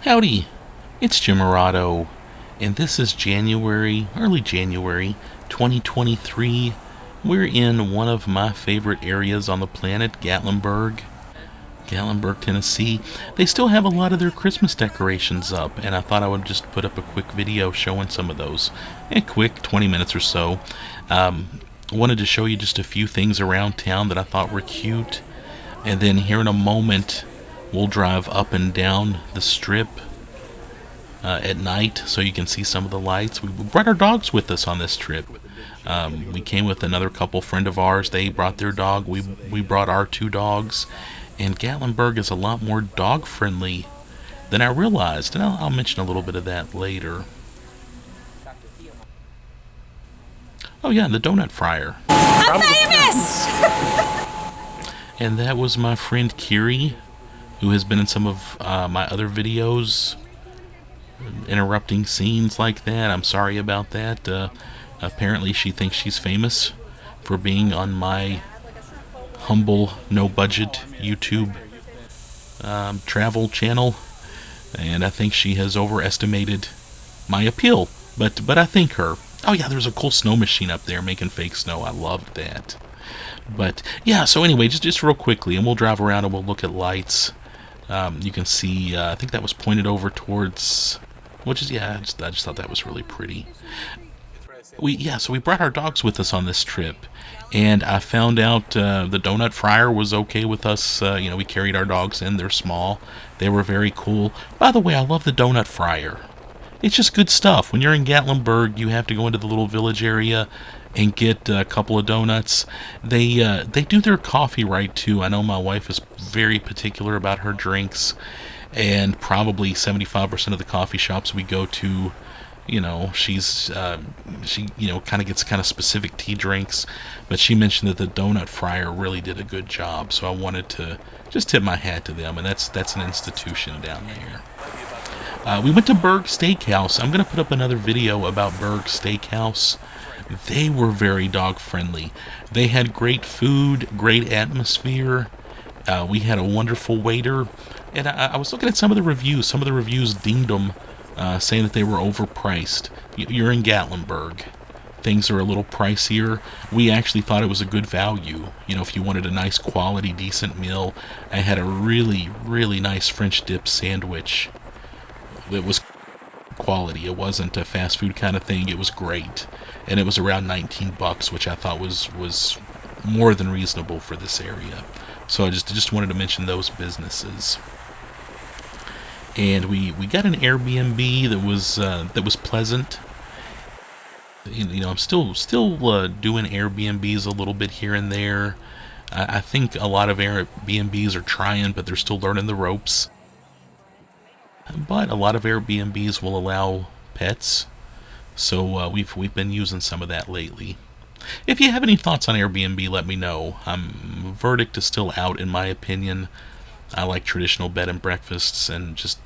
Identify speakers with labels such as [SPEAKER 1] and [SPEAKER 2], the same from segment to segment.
[SPEAKER 1] Howdy, it's Jim Morado, and this is early January 2023. We're in one of my favorite areas on the planet, Gatlinburg, Tennessee. They still have a lot of their Christmas decorations up, and I thought I would just put up a quick video showing some of those. Quick, 20 minutes or so. Wanted to show you just a few things around town that I thought were cute, and then here in a moment, we'll drive up and down the strip at night so you can see some of the lights. We brought our dogs with us on this trip. We came with another friend of ours. They brought their dog. We brought our two dogs. And Gatlinburg is a lot more dog friendly than I realized. And I'll mention a little bit of that later. Oh yeah, the donut fryer.
[SPEAKER 2] I'm famous!
[SPEAKER 1] And that was my friend Kiri, who has been in some of my other videos, interrupting scenes like that. I'm sorry about that. Apparently she thinks she's famous for being on my humble, no-budget YouTube travel channel, and I think she has overestimated my appeal. But I thank her. Oh yeah, there's a cool snow machine up there making fake snow. I loved that. But yeah, so anyway, just real quickly, and we'll drive around and we'll look at lights. You can see, I think that was pointed over towards, which is, yeah, I just thought that was really pretty. So we brought our dogs with us on this trip, and I found out the donut fryer was okay with us. We carried our dogs in. They're small. They were very cool. By the way, I love the donut fryer. It's just good stuff. When you're in Gatlinburg, you have to go into the little village area and get a couple of donuts. They do their coffee right too. I know my wife is very particular about her drinks, and probably 75% of the coffee shops we go to, she kind of gets kind of specific tea drinks. But she mentioned that the donut fryer really did a good job, so I wanted to just tip my hat to them, and that's an institution down there. We went to Berg Steakhouse. I'm going to put up another video about Berg Steakhouse. They were very dog friendly. They had great food, great atmosphere. We had a wonderful waiter. And I was looking at some of the reviews. Some of the reviews deemed them, saying that they were overpriced. You're in Gatlinburg. Things are a little pricier. We actually thought it was a good value. If you wanted a nice quality, decent meal. I had a really, really nice French dip sandwich. It was quality. It wasn't a fast food kind of thing. It was great. And it was around $19, which I thought was more than reasonable for this area. So I just wanted to mention those businesses. And we got an Airbnb that was pleasant. I'm still doing Airbnbs a little bit here and there. I think a lot of Airbnbs are trying, but they're still learning the ropes. But a lot of Airbnbs will allow pets, so we've been using some of that lately. If you have any thoughts on Airbnb, let me know. Verdict is still out in my opinion. I like traditional bed and breakfasts and just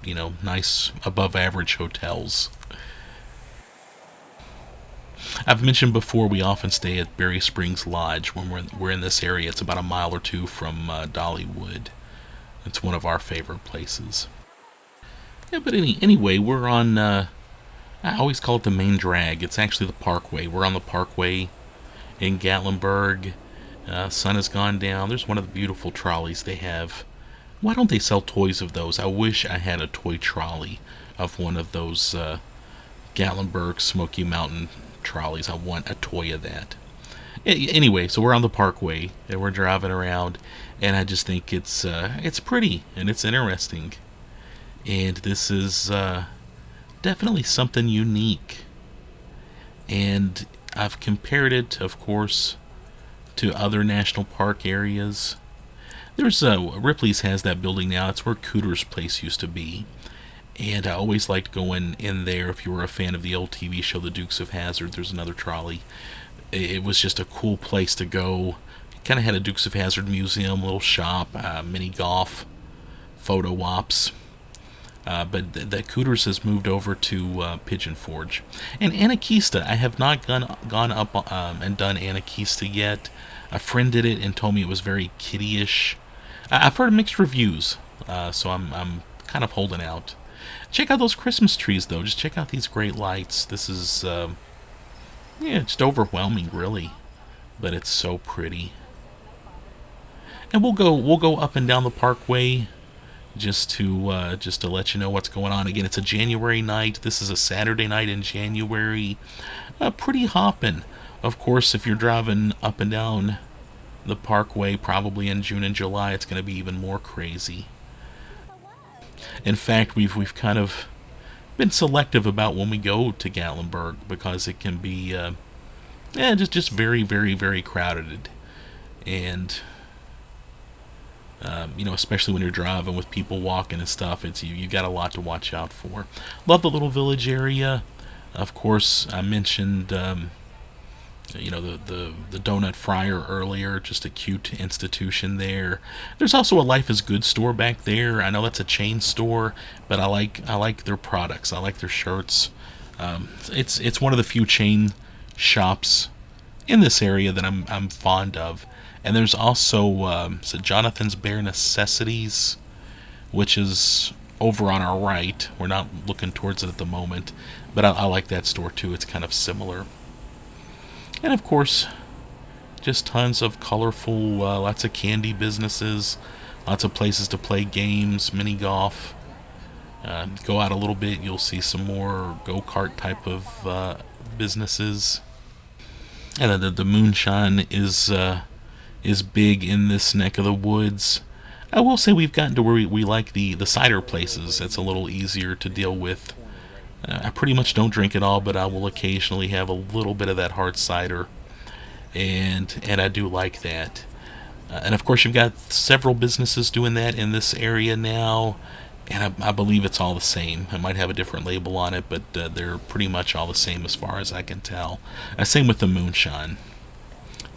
[SPEAKER 1] nice above average hotels. I've mentioned before we often stay at Berry Springs Lodge when we're in this area. It's about a mile or two from Dollywood. It's one of our favorite places. Yeah, but anyway, we're on, I always call it the main drag. It's actually the Parkway. We're on the Parkway in Gatlinburg. Sun has gone down. There's one of the beautiful trolleys they have. Why don't they sell toys of those? I wish I had a toy trolley of one of those Gatlinburg Smoky Mountain trolleys. I want a toy of that. Anyway, so we're on the Parkway, and we're driving around, and I just think it's pretty, and it's interesting. And this is definitely something unique. And I've compared it, of course, to other national park areas. There's Ripley's has that building now. It's where Cooter's place used to be. And I always liked going in there. If you were a fan of the old TV show The Dukes of Hazzard, there's another trolley. It was just a cool place to go. It kind of had a Dukes of Hazzard museum, little shop, mini golf, photo ops. But the Cooters has moved over to Pigeon Forge. And Anakeesta, I have not gone up and done Anakeesta yet. A friend did it and told me it was very kiddie-ish. I've heard mixed reviews, so I'm kind of holding out. Check out those Christmas trees, though. Just check out these great lights. This is, yeah, just overwhelming, really. But it's so pretty. And we'll go up and down the Parkway just to let you know what's going on. Again, it's a January night. This is a Saturday night in January. Pretty hopping. Of course, if you're driving up and down the Parkway, probably in June and July, it's going to be even more crazy. In fact, we've kind of been selective about when we go to Gatlinburg because it can be just very, very, very crowded. And especially when you're driving with people walking and stuff, it's you got a lot to watch out for. Love the little village area. Of course, I mentioned the Donut Fryer earlier, just a cute institution there. There's also a Life is Good store back there. I know that's a chain store, but I like their products. I like their shirts. It's one of the few chain shops in this area that I'm fond of. And there's also Jonathan's Bare Necessities, which is over on our right. We're not looking towards it at the moment, but I like that store too. It's kind of similar. And of course, just tons of colorful, lots of candy businesses, lots of places to play games, mini golf. Go out a little bit, you'll see some more go-kart type of businesses. And the moonshine is big in this neck of the woods. I will say we've gotten to where we like the cider places. It's a little easier to deal with. I pretty much don't drink it all, but I will occasionally have a little bit of that hard cider, and I do like that. And of course, you've got several businesses doing that in this area now, and I believe it's all the same. It might have a different label on it, but they're pretty much all the same as far as I can tell. Same with the moonshine.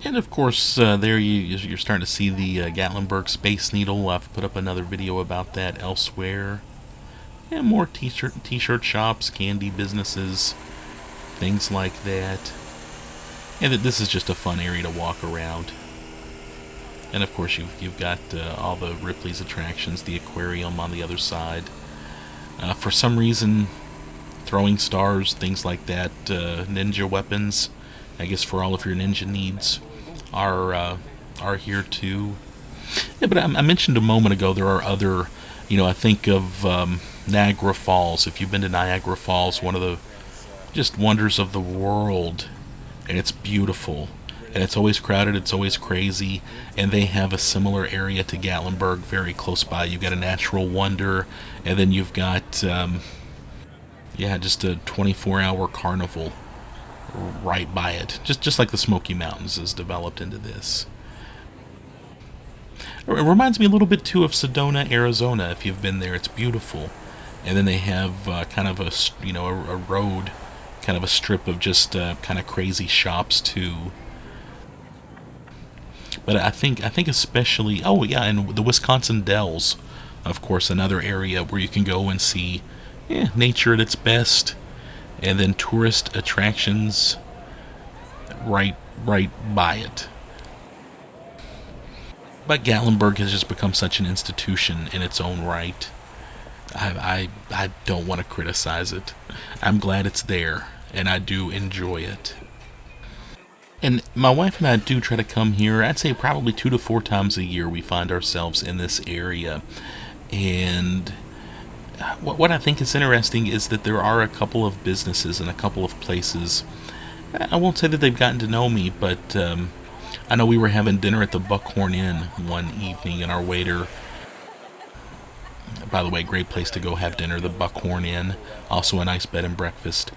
[SPEAKER 1] And of course, there you're starting to see the Gatlinburg Space Needle. I've put up another video about that elsewhere. And more t-shirt shops, candy businesses, things like that. And this is just a fun area to walk around. And of course, you've got all the Ripley's attractions, the aquarium on the other side. For some reason, throwing stars, things like that, ninja weapons, I guess for all of your ninja needs, are here too. Yeah, but I mentioned a moment ago there are other, I think of Niagara Falls. If you've been to Niagara Falls, one of the just wonders of the world, and it's beautiful, and it's always crowded, it's always crazy, and they have a similar area to Gatlinburg very close by. You've got a natural wonder, and then you've got just a 24-hour carnival right by it, just like the Smoky Mountains is developed into this. It reminds me a little bit too of Sedona, Arizona. If you've been there, it's beautiful. And then they have kind of a road, kind of a strip of just kind of crazy shops too. But I think especially, oh yeah, and the Wisconsin Dells, of course, another area where you can go and see nature at its best, and then tourist attractions right by it. But Gatlinburg has just become such an institution in its own right. I don't want to criticize it. I'm glad it's there, and I do enjoy it. And my wife and I do try to come here. I'd say probably 2 to 4 times a year we find ourselves in this area. And what I think is interesting is that there are a couple of businesses and a couple of places. I won't say that they've gotten to know me, but I know we were having dinner at the Buckhorn Inn one evening, and our waiter, by the way, great place to go have dinner, the Buckhorn Inn, also a nice bed and breakfast.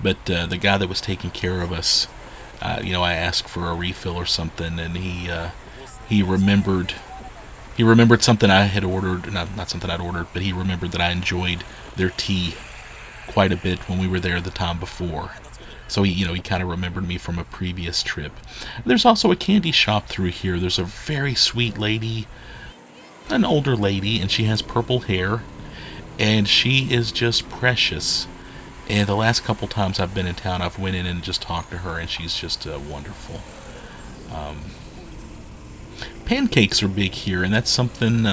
[SPEAKER 1] But the guy that was taking care of us, I asked for a refill or something, and he remembered something I had ordered, not something I'd ordered, but he remembered that I enjoyed their tea quite a bit when we were there the time before. So he kind of remembered me from a previous trip. There's also a candy shop through here. There's a very sweet lady, an older lady, and she has purple hair, and she is just precious. And the last couple times I've been in town, I've went in and just talked to her, and she's just wonderful. Pancakes are big here, and that's something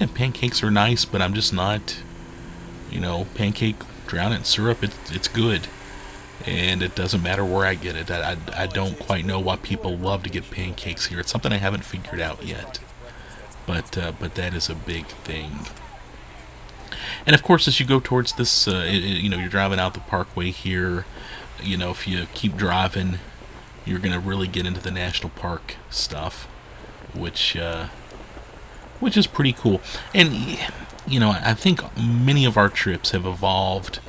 [SPEAKER 1] Yeah, pancakes are nice, but I'm just not, pancake drown it in syrup. It's good, and it doesn't matter where I get it. I don't quite know why people love to get pancakes here. It's something I haven't figured out yet, but that is a big thing. And of course, as you go towards this, you're driving out the Parkway here. If you keep driving, you're gonna really get into the national park stuff, which which is pretty cool. And I think many of our trips have evolved.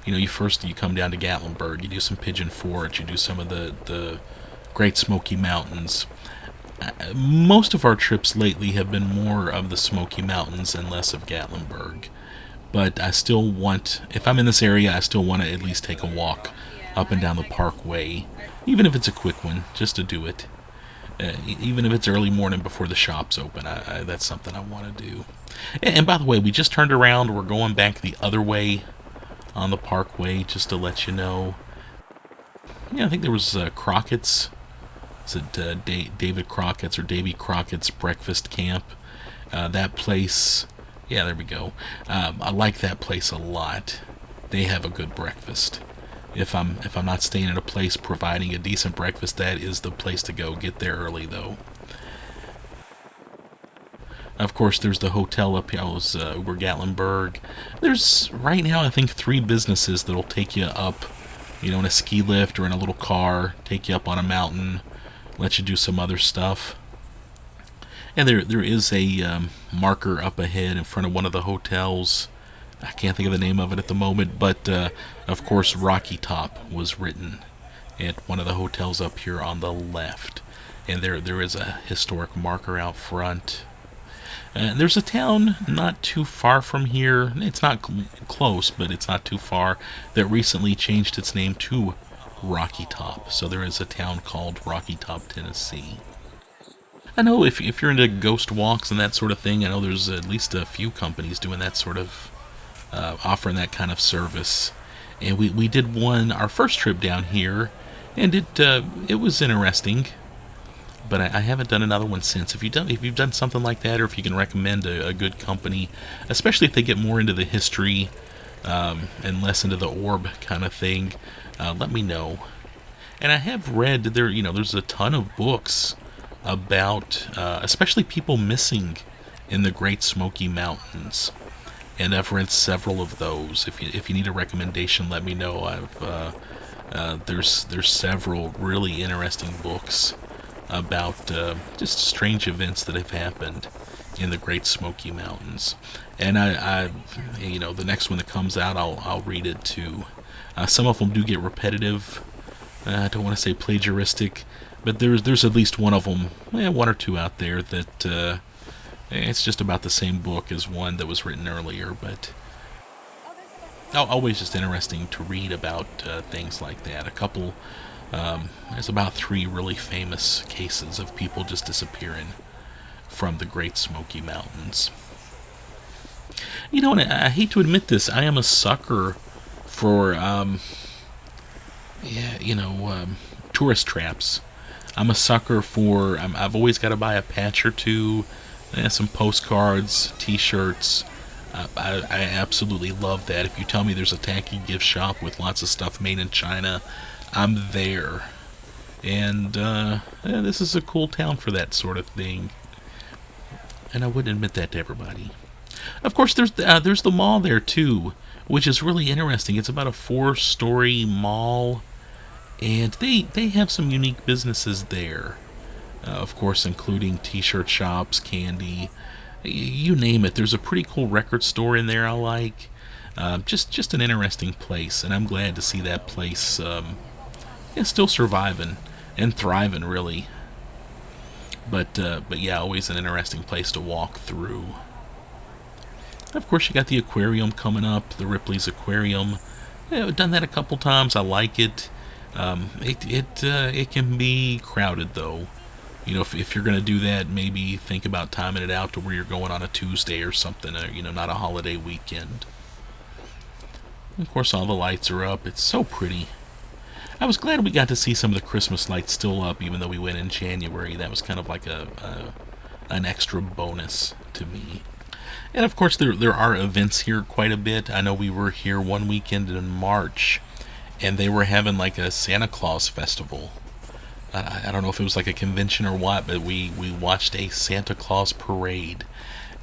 [SPEAKER 1] You come down to Gatlinburg, you do some Pigeon Forge, you do some of the Great Smoky Mountains. Most of our trips lately have been more of the Smoky Mountains and less of Gatlinburg. But I still want, if I'm in this area, I still want to at least take a walk up and down the Parkway, even if it's a quick one, just to do it. Even if it's early morning before the shops open, that's something I want to do. And by the way, we just turned around. We're going back the other way on the Parkway, just to let you know. Yeah, I think there was Crockett's. Is it David Crockett's or Davy Crockett's breakfast camp? That place. Yeah, there we go. I like that place a lot. They have a good breakfast. If I'm not staying at a place providing a decent breakfast, that is the place to go. Get there early though. Of course, there's the hotel up here. Over Gatlinburg. There's right now, I think, 3 businesses that'll take you up, in a ski lift or in a little car, take you up on a mountain, let you do some other stuff. And there is a marker up ahead in front of one of the hotels. I can't think of the name of it at the moment, but of course Rocky Top was written at one of the hotels up here on the left. And there is a historic marker out front. There's a town not too far from here. It's not close, but it's not too far, that recently changed its name to Rocky Top. So there is a town called Rocky Top, Tennessee. I know if you're into ghost walks and that sort of thing, I know there's at least a few companies doing that sort of, offering that kind of service. And we did one, our first trip down here, and it was interesting. But I haven't done another one since. If you've done something like that, or if you can recommend a good company, especially if they get more into the history and less into the orb kind of thing, let me know. And I have read there's a ton of books about especially people missing in the Great Smoky Mountains, and I've read several of those. If you need a recommendation, let me know. There's several really interesting books about just strange events that have happened in the Great Smoky Mountains. And I the next one that comes out, I'll read it too. Some of them do get repetitive. I don't want to say plagiaristic, but there's at least one of them, one or two out there that it's just about the same book as one that was written earlier. But always just interesting to read about things like that. There's about 3 really famous cases of people just disappearing from the Great Smoky Mountains. And I hate to admit this, I am a sucker for, tourist traps. I'm a sucker for, I've always got to buy a patch or two, some postcards, t-shirts. I absolutely love that. If you tell me there's a tacky gift shop with lots of stuff made in China, I'm there. And this is a cool town for that sort of thing. And I wouldn't admit that to everybody. Of course, there's the mall there too, which is really interesting. It's about a 4-story mall, and they have some unique businesses there. Of course, including t-shirt shops, candy, you name it. There's a pretty cool record store in there I like. Just an interesting place, and I'm glad to see that place still surviving and thriving, really. But yeah, always an interesting place to walk through. Of course, you got the aquarium coming up, the Ripley's Aquarium. I've done that a couple times. I like it. It can be crowded though. If you're going to do that, maybe think about timing it out to where you're going on a Tuesday or something, not a holiday weekend. Of course, all the lights are up. It's so pretty. I was glad we got to see some of the Christmas lights still up, even though we went in January. That was kind of like an extra bonus to me. And of course, there are events here quite a bit. I know we were here one weekend in March, and they were having like a Santa Claus festival. I don't know if it was like a convention or what, but we watched a Santa Claus parade,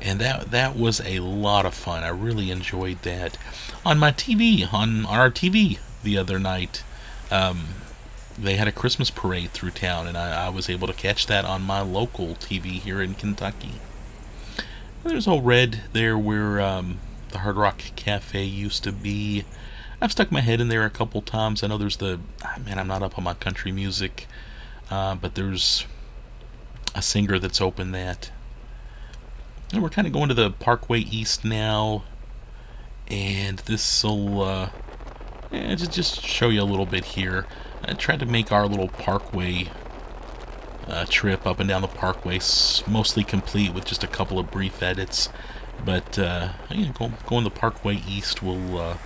[SPEAKER 1] and that was a lot of fun. I really enjoyed that. On my TV, on our TV the other night, they had a Christmas parade through town, and I was able to catch that on my local TV here in Kentucky. And there's old Red there where the Hard Rock Cafe used to be. I've stuck my head in there a couple times. I know there's man, I'm not up on my country music, but there's a singer that's opened that. And we're kind of going to the Parkway East now, and this'll just show you a little bit here. I tried to make our little Parkway trip up and down the Parkway mostly complete with just a couple of brief edits, but going the Parkway East will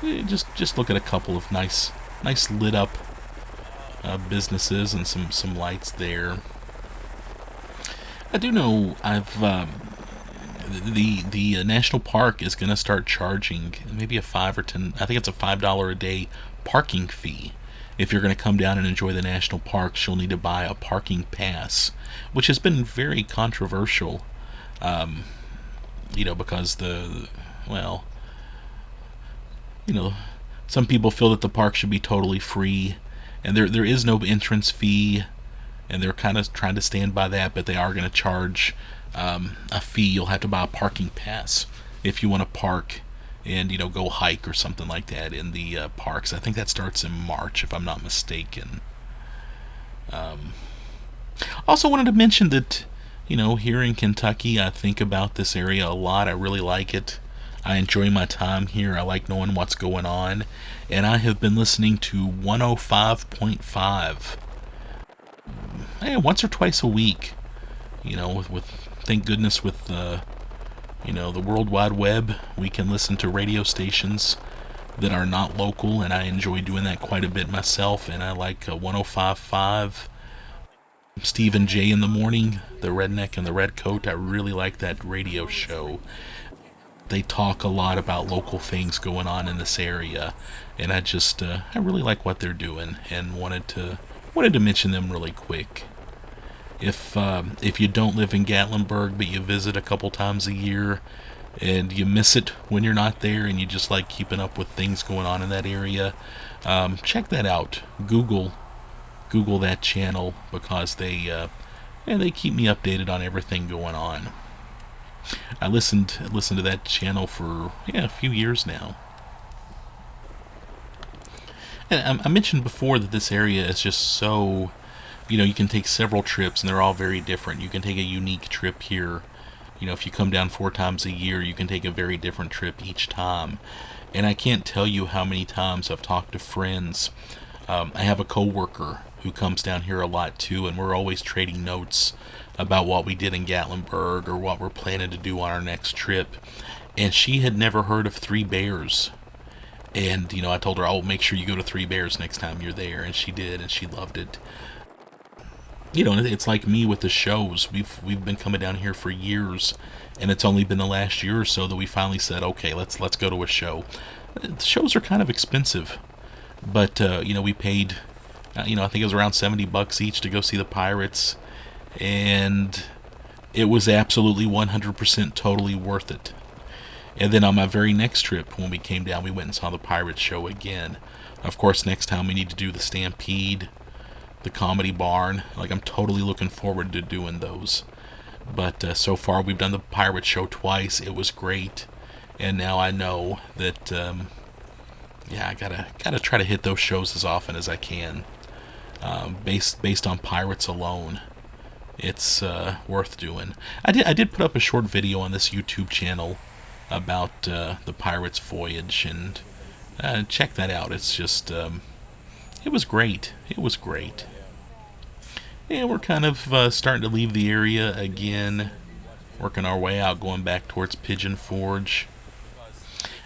[SPEAKER 1] just look at a couple of nice lit up businesses and some lights there. I do know the national park is going to start charging maybe a $5 or $10. I think it's a $5 a day parking fee. If you're going to come down and enjoy the national parks, you'll need to buy a parking pass, which has been very controversial. Because some people feel that the park should be totally free, and there is no entrance fee, and they're kind of trying to stand by that, but they are going to charge a fee. You'll have to buy a parking pass if you want to park and go hike or something like that in the parks. I think that starts in March, if I'm not mistaken. Also wanted to mention that here in Kentucky, I think about this area a lot. I really like it. I enjoy my time here. I like knowing what's going on, and I have been listening to 105.5 once or twice a week. With thank goodness with the World Wide Web, we can listen to radio stations that are not local, and I enjoy doing that quite a bit myself. And I like 105.5, Steve and Jay in the morning, the redneck and the red coat. I really like that radio show. They talk a lot about local things going on in this area, and I really like what they're doing, and wanted to mention them really quick. If you don't live in Gatlinburg, but you visit a couple times a year, and you miss it when you're not there, and you just like keeping up with things going on in that area, check that out. Google that channel, because they keep me updated on everything going on. I listened to that channel for a few years now. And I mentioned before that this area is just so, you can take several trips, and they're all very different. You can take a unique trip here. If you come down 4 times a year, you can take a very different trip each time. And I can't tell you how many times I've talked to friends. I have a coworker who comes down here a lot too, and we're always trading notes about what we did in Gatlinburg or what we're planning to do on our next trip. And she had never heard of Three Bears. And, I told her, make sure you go to Three Bears next time you're there. And she did, and she loved it. It's like me with the shows. We've been coming down here for years, and it's only been the last year or so that we finally said, okay, let's go to a show. The shows are kind of expensive, but we paid, I think it was around $70 each to go see the Pirates, and it was absolutely 100% totally worth it. And then on my very next trip, when we came down, we went and saw the Pirates show again. Of course, next time we need to do the Stampede, the Comedy Barn. I'm totally looking forward to doing those. But so far, we've done the Pirate Show twice. It was great, and now I know that I gotta try to hit those shows as often as I can. Based on Pirates alone, it's worth doing. I did put up a short video on this YouTube channel about the Pirates voyage, and check that out. It's just it was great. It was great. And we're kind of starting to leave the area again, working our way out, going back towards Pigeon Forge.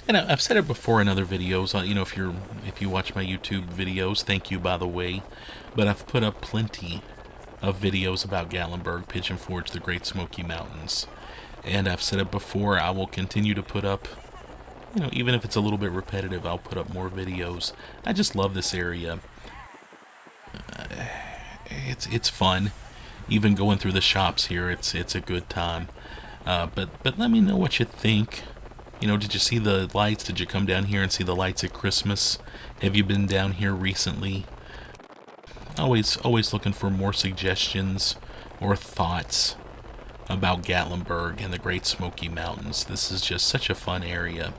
[SPEAKER 1] And I've said it before in other videos. If you watch my YouTube videos, thank you, by the way. But I've put up plenty of videos about Gatlinburg, Pigeon Forge, the Great Smoky Mountains. And I've said it before, I will continue to put up, even if it's a little bit repetitive, I'll put up more videos. I just love this area. It's fun. Even going through the shops here, it's a good time. But let me know what you think. Did you see the lights? Did you come down here and see the lights at Christmas? Have you been down here recently? Always looking for more suggestions or thoughts about Gatlinburg and the Great Smoky Mountains. This is just such a fun area.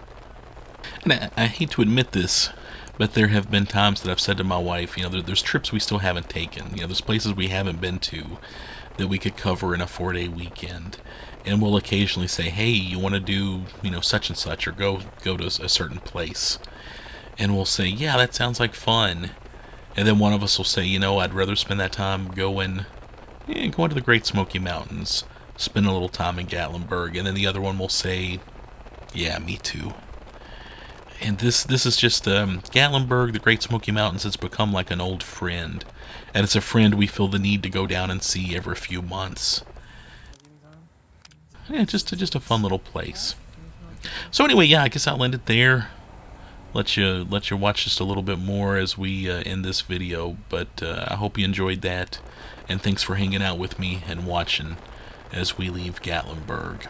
[SPEAKER 1] And I hate to admit this, but there have been times that I've said to my wife, there's trips we still haven't taken. There's places we haven't been to that we could cover in a 4-day weekend. And we'll occasionally say, hey, you want to do, such and such, or go to a certain place. And we'll say, yeah, that sounds like fun. And then one of us will say, I'd rather spend that time going to the Great Smoky Mountains, spend a little time in Gatlinburg. And then the other one will say, yeah, me too. And this is just Gatlinburg, the Great Smoky Mountains. It's become like an old friend, and it's a friend we feel the need to go down and see every few months. Yeah, just a fun little place. So anyway, yeah, I guess I'll end it there. Let you watch just a little bit more as we end this video. But I hope you enjoyed that, and thanks for hanging out with me and watching as we leave Gatlinburg.